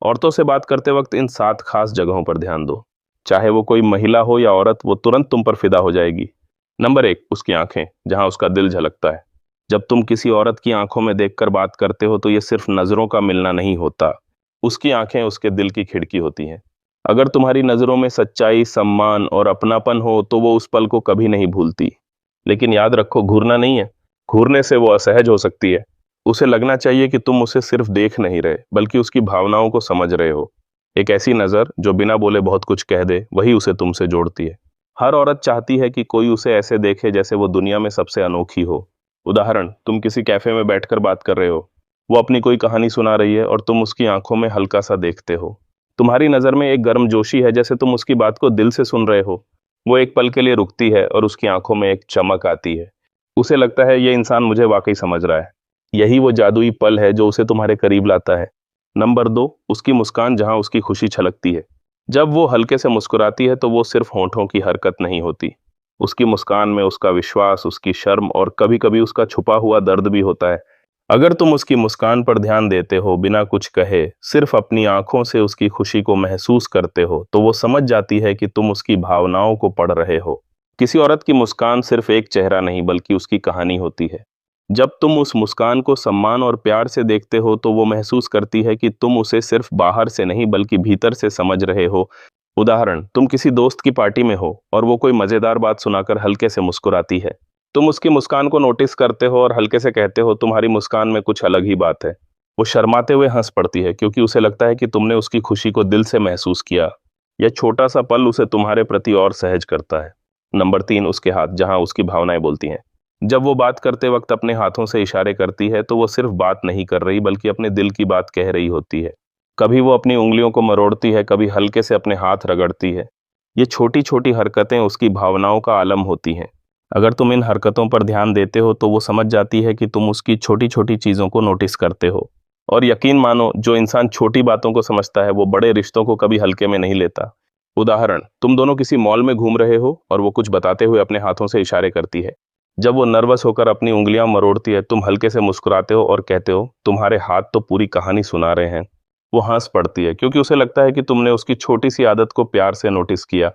औरतों से बात करते वक्त इन 7 खास जगहों पर ध्यान दो। चाहे वो कोई महिला हो या औरत, वो तुरंत तुम पर फिदा हो जाएगी। नंबर 1, उसकी आंखें, जहां उसका दिल झलकता है। जब तुम किसी औरत की आंखों में देखकर बात करते हो तो ये सिर्फ नजरों का मिलना नहीं होता। उसकी आंखें उसके दिल की खिड़की होती हैं। अगर तुम्हारी नजरों में सच्चाई, सम्मान और अपनापन हो तो वो उस पल को कभी नहीं भूलती। लेकिन याद रखो, घूरना नहीं है। घूरने से वो असहज हो सकती है। उसे लगना चाहिए कि तुम उसे सिर्फ देख नहीं रहे, बल्कि उसकी भावनाओं को समझ रहे हो। एक ऐसी नजर जो बिना बोले बहुत कुछ कह दे, वही उसे तुमसे जोड़ती है। हर औरत चाहती है कि कोई उसे ऐसे देखे जैसे वो दुनिया में सबसे अनोखी हो। उदाहरण, तुम किसी कैफे में बैठकर बात कर रहे हो। वो अपनी कोई कहानी सुना रही है और तुम उसकी आंखों में हल्का सा देखते हो। तुम्हारी नजर में एक गर्मजोशी है, जैसे तुम उसकी बात को दिल से सुन रहे हो। वो एक पल के लिए रुकती है और उसकी आंखों में एक चमक आती है। उसे लगता है ये इंसान मुझे वाकई समझ रहा है। यही वो जादुई पल है जो उसे तुम्हारे करीब लाता है। नंबर 2, उसकी मुस्कान, जहां उसकी खुशी छलकती है। जब वो हल्के से मुस्कुराती है तो वो सिर्फ होंठों की हरकत नहीं होती। उसकी मुस्कान में उसका विश्वास, उसकी शर्म और कभी कभी उसका छुपा हुआ दर्द भी होता है। अगर तुम उसकी मुस्कान पर ध्यान देते हो, बिना कुछ कहे, सिर्फ अपनी आंखों से उसकी खुशी को महसूस करते हो, तो वो समझ जाती है कि तुम उसकी भावनाओं को पढ़ रहे हो। किसी औरत की मुस्कान सिर्फ एक चेहरा नहीं, बल्कि उसकी कहानी होती है। जब तुम उस मुस्कान को सम्मान और प्यार से देखते हो तो वो महसूस करती है कि तुम उसे सिर्फ बाहर से नहीं, बल्कि भीतर से समझ रहे हो। उदाहरण, तुम किसी दोस्त की पार्टी में हो और वो कोई मजेदार बात सुनाकर हल्के से मुस्कुराती है। तुम उसकी मुस्कान को नोटिस करते हो और हल्के से कहते हो, तुम्हारी मुस्कान में कुछ अलग ही बात है। वो शर्माते हुए हंस पड़ती है, क्योंकि उसे लगता है कि तुमने उसकी खुशी को दिल से महसूस किया। यह छोटा सा पल उसे तुम्हारे प्रति और सहज करता है। नंबर 3, उसके हाथ, जहां उसकी भावनाएं बोलती हैं। जब वो बात करते वक्त अपने हाथों से इशारे करती है तो वो सिर्फ बात नहीं कर रही, बल्कि अपने दिल की बात कह रही होती है। कभी वो अपनी उंगलियों को मरोड़ती है, कभी हल्के से अपने हाथ रगड़ती है। ये छोटी छोटी हरकतें उसकी भावनाओं का आलम होती हैं। अगर तुम इन हरकतों पर ध्यान देते हो तो वो समझ जाती है कि तुम उसकी छोटी छोटी चीजों को नोटिस करते हो। और यकीन मानो, जो इंसान छोटी बातों को समझता है वो बड़े रिश्तों को कभी हल्के में नहीं लेता। उदाहरण, तुम दोनों किसी मॉल में घूम रहे हो और वो कुछ बताते हुए अपने हाथों से इशारे करती है। जब वो नर्वस होकर अपनी उंगलियां मरोड़ती है, तुम हल्के से मुस्कुराते हो और कहते हो, तुम्हारे हाथ तो पूरी कहानी सुना रहे हैं। वो हंस पड़ती है, क्योंकि उसे लगता है कि तुमने उसकी छोटी सी आदत को प्यार से नोटिस किया।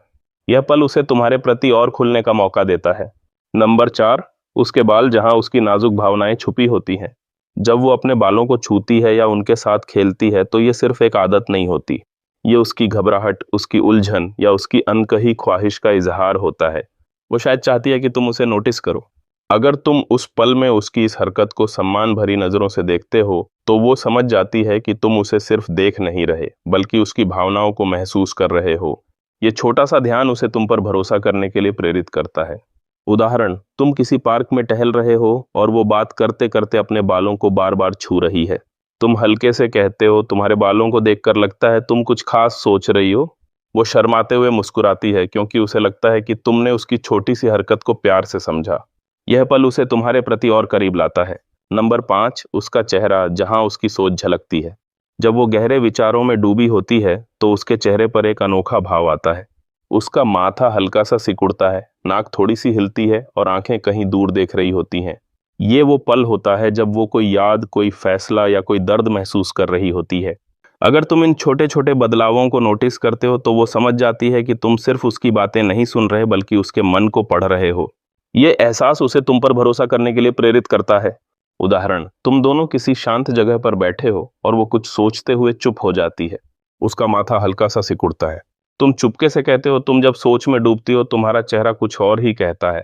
यह पल उसे तुम्हारे प्रति और खुलने का मौका देता है। नंबर 4, उसके बाल, जहां उसकी नाजुक भावनाएं छुपी होती हैं। जब वो अपने बालों को छूती है या उनके साथ खेलती है तो ये सिर्फ एक आदत नहीं होती। ये उसकी घबराहट, उसकी उलझन या उसकी अनकही ख्वाहिश का इजहार होता है। वो शायद चाहती है कि तुम उसे नोटिस करो। अगर तुम उस पल में उसकी इस हरकत को सम्मान भरी नजरों से देखते हो तो वो समझ जाती है कि तुम उसे सिर्फ देख नहीं रहे, बल्कि उसकी भावनाओं को महसूस कर रहे हो। ये छोटा सा ध्यान उसे तुम पर भरोसा करने के लिए प्रेरित करता है। उदाहरण, तुम किसी पार्क में टहल रहे हो और वो बात करते करते अपने बालों को बार बार छू रही है। तुम हल्के से कहते हो, तुम्हारे बालों को देखकर लगता है तुम कुछ खास सोच रही हो। वो शर्माते हुए मुस्कुराती है, क्योंकि उसे लगता है कि तुमने उसकी छोटी सी हरकत को प्यार से समझा। यह पल उसे तुम्हारे प्रति और करीब लाता है। नंबर 5, उसका चेहरा, जहां उसकी सोच झलकती है। जब वो गहरे विचारों में डूबी होती है तो उसके चेहरे पर एक अनोखा भाव आता है। उसका माथा हल्का सा सिकुड़ता है, नाक थोड़ी सी हिलती है और आंखें कहीं दूर देख रही होती हैं। ये वो पल होता है जब वो कोई याद, कोई फैसला या कोई दर्द महसूस कर रही होती है। अगर तुम इन छोटे छोटे बदलावों को नोटिस करते हो तो वो समझ जाती है कि तुम सिर्फ उसकी बातें नहीं सुन रहे, बल्कि उसके मन को पढ़ रहे हो। ये एहसास उसे तुम पर भरोसा करने के लिए प्रेरित करता है। उदाहरण, तुम दोनों किसी शांत जगह पर बैठे हो और वो कुछ सोचते हुए चुप हो जाती है। उसका माथा हल्का सा सिकुड़ता है। तुम चुपके से कहते हो, तुम जब सोच में डूबती हो तुम्हारा चेहरा कुछ और ही कहता है।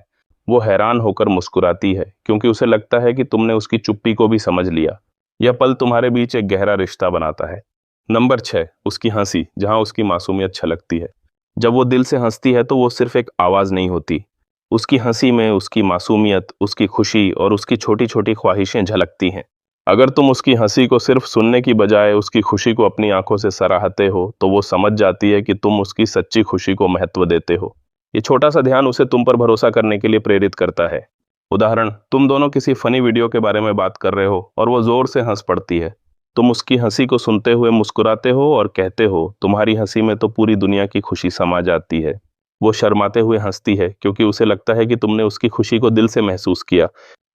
वो हैरान होकर मुस्कुराती है, क्योंकि उसे लगता है कि तुमने उसकी चुप्पी को भी समझ लिया। यह पल तुम्हारे बीच एक गहरा रिश्ता बनाता है। नंबर 6, उसकी हंसी, जहां उसकी मासूमियत छलकती है। जब वो दिल से हंसती है तो वो सिर्फ एक आवाज नहीं होती। उसकी हंसी में उसकी मासूमियत, उसकी खुशी और उसकी छोटी छोटी ख्वाहिशें झलकती हैं। अगर तुम उसकी हंसी को सिर्फ सुनने की बजाय उसकी खुशी को अपनी आंखों से सराहते हो तो वो समझ जाती है कि तुम उसकी सच्ची खुशी को महत्व देते हो। ये छोटा सा ध्यान उसे तुम पर भरोसा करने के लिए प्रेरित करता है। उदाहरण, तुम दोनों किसी फनी वीडियो के बारे में बात कर रहे हो और वो जोर से हंस पड़ती है। तुम उसकी हंसी को सुनते हुए मुस्कुराते हो और कहते हो, तुम्हारी हंसी में तो पूरी दुनिया की खुशी समा जाती है। वो शर्माते हुए हंसती है, क्योंकि उसे लगता है कि तुमने उसकी खुशी को दिल से महसूस किया।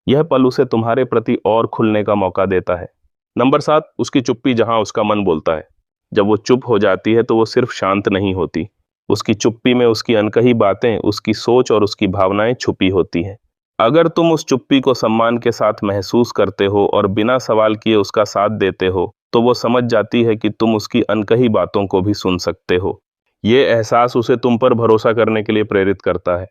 यह पल उसे तुम्हारे प्रति और खुलने का मौका देता है। नंबर 7, उसकी चुप्पी, जहां उसका मन बोलता है। जब वो चुप हो जाती है तो वो सिर्फ शांत नहीं होती, उसकी चुप्पी में उसकी अनकही बातें, उसकी सोच और उसकी भावनाएं छुपी होती हैं। अगर तुम उस चुप्पी को सम्मान के साथ महसूस करते हो और बिना सवाल किए उसका साथ देते हो, तो वो समझ जाती है कि तुम उसकी अनकही बातों को भी सुन सकते हो। ये एहसास उसे तुम पर भरोसा करने के लिए प्रेरित करता है।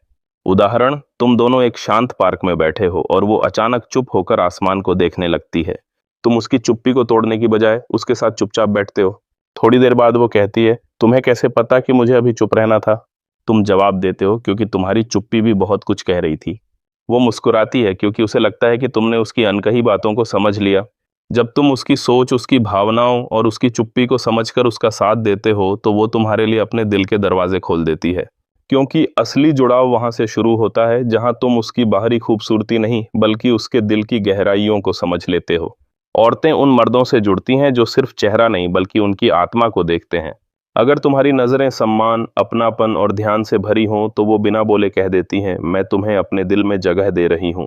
उदाहरण, तुम दोनों एक शांत पार्क में बैठे हो और वो अचानक चुप होकर आसमान को देखने लगती है। तुम उसकी चुप्पी को तोड़ने की बजाय उसके साथ चुपचाप बैठते हो। थोड़ी देर बाद वो कहती है, तुम्हें कैसे पता कि मुझे अभी चुप रहना था? तुम जवाब देते हो, क्योंकि तुम्हारी चुप्पी भी बहुत कुछ कह रही थी। वो मुस्कुराती है, क्योंकि उसे लगता है कि तुमने उसकी अनकही बातों को समझ लिया। जब तुम उसकी सोच, उसकी भावनाओं और उसकी चुप्पी को समझकर उसका साथ देते हो, तो वो तुम्हारे लिए अपने दिल के दरवाजे खोल देती है। क्योंकि असली जुड़ाव वहां से शुरू होता है जहां तुम उसकी बाहरी खूबसूरती नहीं, बल्कि उसके दिल की गहराइयों को समझ लेते हो। औरतें उन मर्दों से जुड़ती हैं जो सिर्फ चेहरा नहीं, बल्कि उनकी आत्मा को देखते हैं। अगर तुम्हारी नजरें सम्मान, अपनापन और ध्यान से भरी हों, तो वो बिना बोले कह देती हैं, मैं तुम्हें अपने दिल में जगह दे रही हूँ।